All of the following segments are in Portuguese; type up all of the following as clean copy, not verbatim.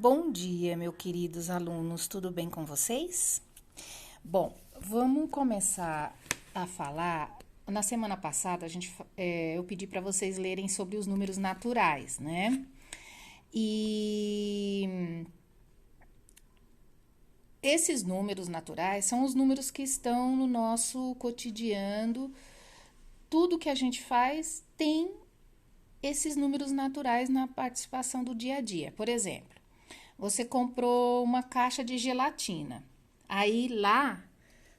Bom dia, meus queridos alunos, tudo bem com vocês? Bom, vamos começar a falar. Na semana passada, eu pedi para vocês lerem sobre os números naturais, né? E esses números naturais são os números que estão no nosso cotidiano. Tudo que a gente faz tem esses números naturais na participação do dia a dia. Por exemplo, você comprou uma caixa de gelatina. Aí lá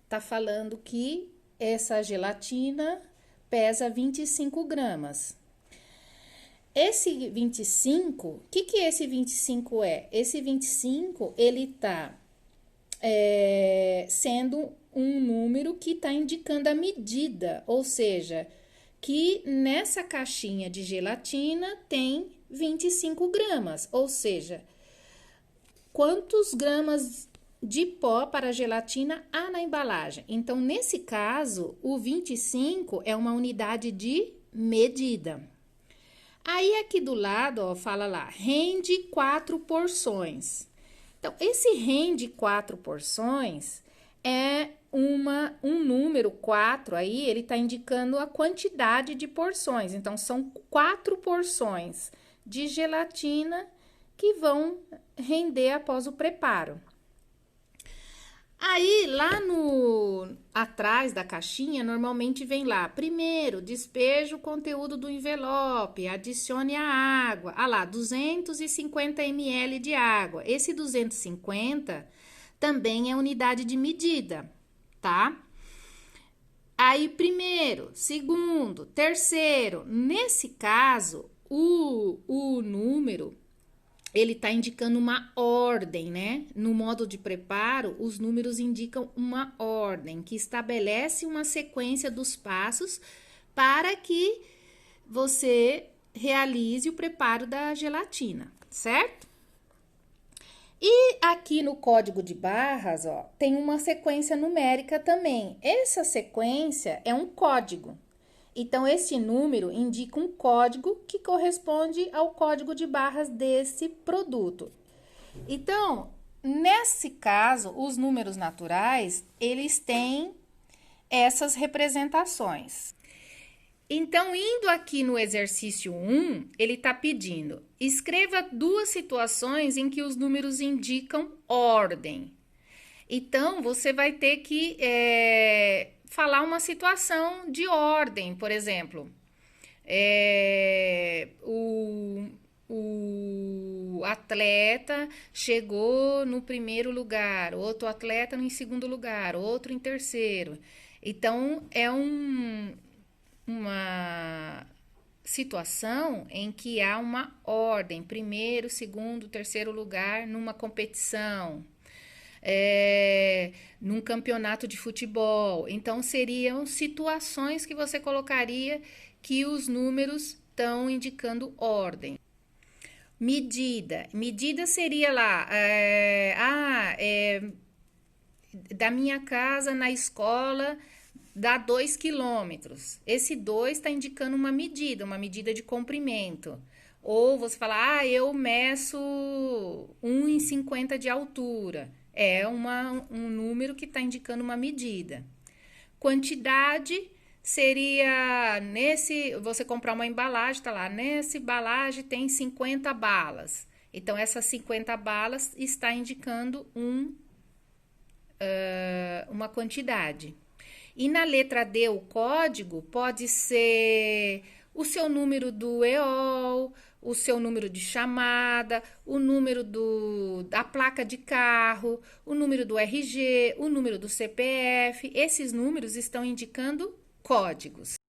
tá falando que essa gelatina pesa 25 gramas. Esse 25, o que esse 25 é? Esse 25, ele tá sendo um número que está indicando a medida, ou seja, que nessa caixinha de gelatina tem 25 gramas, ou seja, quantos gramas de pó para gelatina há na embalagem. Então, nesse caso, o 25 é uma unidade de medida. Aí, aqui do lado, ó, fala lá, rende 4 porções. Então, esse rende 4 porções é um número 4 aí, ele está indicando a quantidade de porções. Então, são 4 porções de gelatina que vão render após o preparo. Aí, lá atrás da caixinha, normalmente vem lá, primeiro, despeje o conteúdo do envelope, adicione a água. Ah lá, 250 ml de água. Esse 250 também é unidade de medida, tá? Aí, primeiro, segundo, terceiro. Nesse caso, o número ele está indicando uma ordem, né? No modo de preparo, os números indicam uma ordem que estabelece uma sequência dos passos para que você realize o preparo da gelatina, certo? E aqui no código de barras, ó, tem uma sequência numérica também. Essa sequência é um código. Então, esse número indica um código que corresponde ao código de barras desse produto. Então, nesse caso, os números naturais, eles têm essas representações. Então, indo aqui no exercício 1, ele está pedindo, escreva 2 situações em que os números indicam ordem. Então, você vai ter que falar uma situação de ordem, por exemplo, o atleta chegou no primeiro lugar, outro atleta em segundo lugar, outro em terceiro. Então, é uma situação em que há uma ordem, primeiro, segundo, terceiro lugar numa competição. Num campeonato de futebol. Então, seriam situações que você colocaria que os números estão indicando ordem. Medida. Medida seria lá, da minha casa na escola dá 2 quilômetros. Esse 2 está indicando uma medida de comprimento. Ou você fala, eu meço 1,50 de altura. É um número que está indicando uma medida. Quantidade seria, você comprar uma embalagem, tá lá, nessa embalagem tem 50 balas. Então, essas 50 balas está indicando uma quantidade. E na letra D, o código pode ser o seu número do EOL, o seu número de chamada, o número da placa de carro, o número do RG, o número do CPF. Esses números estão indicando códigos.